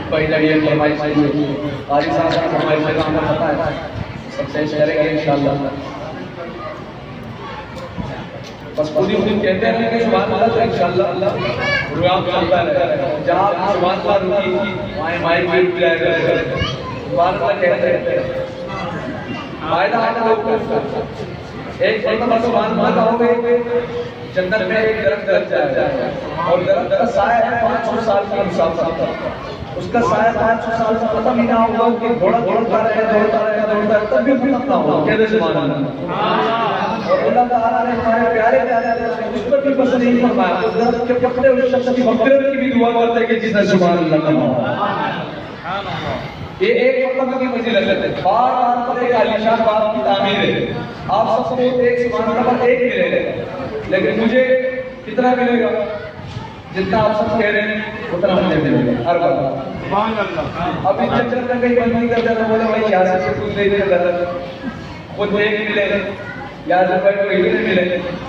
پہلے یہ فرمائش ہوئی قاری صاحب کا فرمائش کا ہمیں پتہ ہے سب سے کریں گے انشاءاللہ بس پوری کہتے ہیں کہ سبحان اللہ تو انشاءاللہ پروگرام چلتا رہے جہاں سبحان اللہ رکی وہاں مائک بھی رک جائے گا سبحان اللہ کہتے رہتے ہیں فائدہ آتا ہے ایک مرتبہ سبحان اللہ کہو گے جنت میں ایک درخت لگ جائے اور درخت کا سایہ ہے 500 سال کا مسافر اس کا سایہ 500 سال سے ختم ہی نہ ہوگا کہ گھوڑا دوڑتا رہے تب بھی ختم نہ ہوگا کہتے سبحان اللہ اور اللہ تعالیٰ نے ہمارے پیارے اس پر بھی پسند نہیں فرمایا درخت کے پکڑے ہوئے شخص کی مغفرت کی بھی دعا کرتے ہیں کہ جس نے سبحان اللہ کہا یہ ایک مرتبہ کی فضیلت ہے بار بار پر ایک عالیشان بات کی تعمیر ہے آپ سب کو ایک سبحان اللہ پر ایک ملے گا لیکن مجھے کتنا ملے گا جتنا آپ سب کہہ رہے ہیں اتنا مجھے ملے گا ہر بار سبحان اللہ ابھی چل کر کہیں بند نہیں کرتا بولے بھائی یہاں سے کچھ نہیں دے گا خود ایک ملے گا یہاں سے کوئی کوئی نہیں ملے گا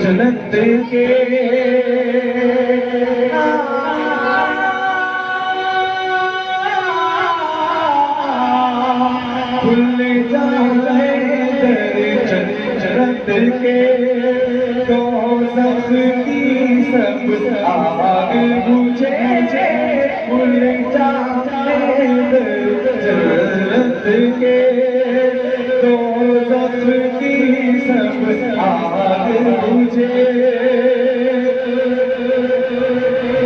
جنت کے کھل جائے در جنت کے دوزخ کی سب آگ بجھے کھل جائے در جنت کے دوزخ کی سب آگ بجھے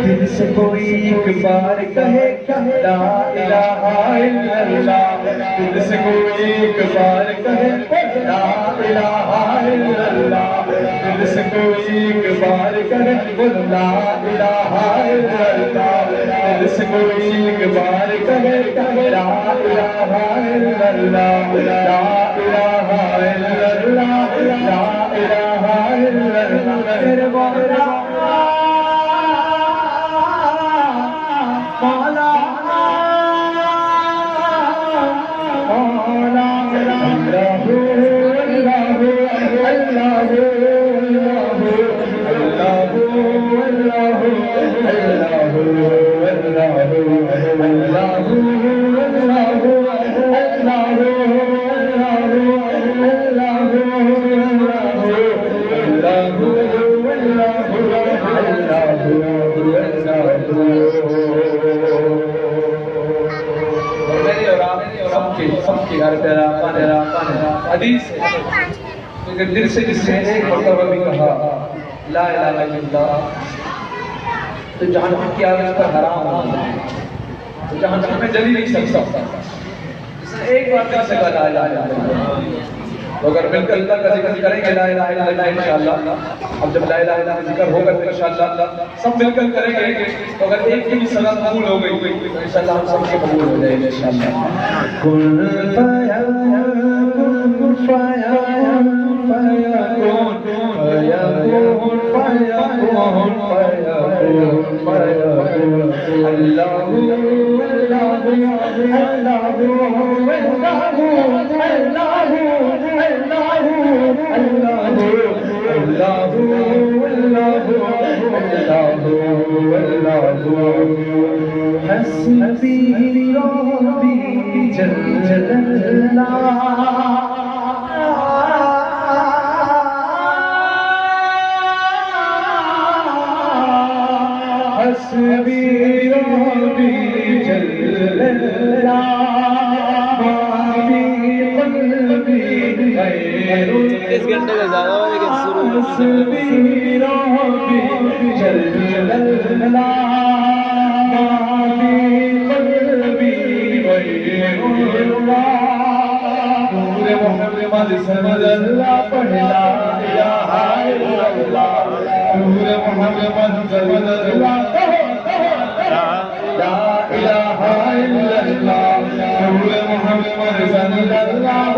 دل سے کوئی ایک بار کہے لا الہ الا اللہ دل سے کوئی ایک بار کہے الہ الا اللہ دل سے کوئی ایک بار کرے بول لا الہ الا اللہ دل سے کوئی ایک بار کرے لا الہ الا اللہ لا الہ الا اللہ لا الہ الا اللہ میرے مولا سب کی ہر تیرا حدیث ہے لیکن دل سے جس نے ایک مرتبہ بھی کہا لا الہ الا اللہ تو جہنم کی آگ اس پر حرام ہوگا تو جہنم میں جل ہی نہیں سکتا جس نے ایک بار دل سے کہا لا الہ الا اللہ تو اگر مل کر اللہ کا ذکر کریں گے لا الہ الا اللہ انشاءاللہ اب جب لا الہ الا اللہ ذکر ہوگا تو انشاءاللہ سب مل کر کریں گے تو اگر ایک کی بھی صلاۃ قبول ہو گئی تو انشاءاللہ ہم سب کے قبول ہو جائے گی انشاءاللہ کن فیکون فیکون فیکون حسبي ربي جل الله حسبي ربي جل الله ما في قلبي غير حسبي ربي جل الله محمد سمد اللہ پڑھ لا الہ الا اللہ نور محمد سمد اللہ لا الہ الا اللہ نور محمد سمد اللہ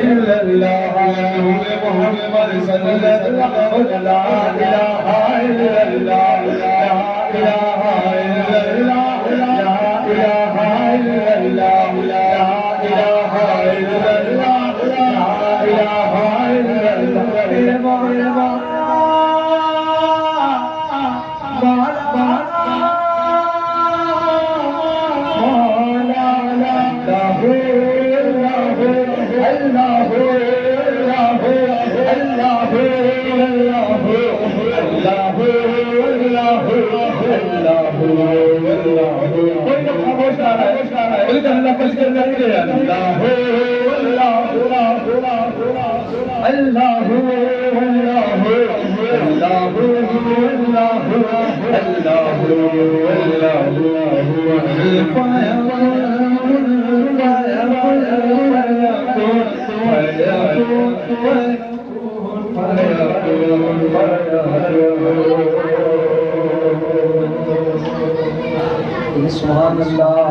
الا اللہ نور محمد سمد اللہ لا الہ الا اللہ لا الہ الا اللہ لا الہ الا اللہ سبحان اللہ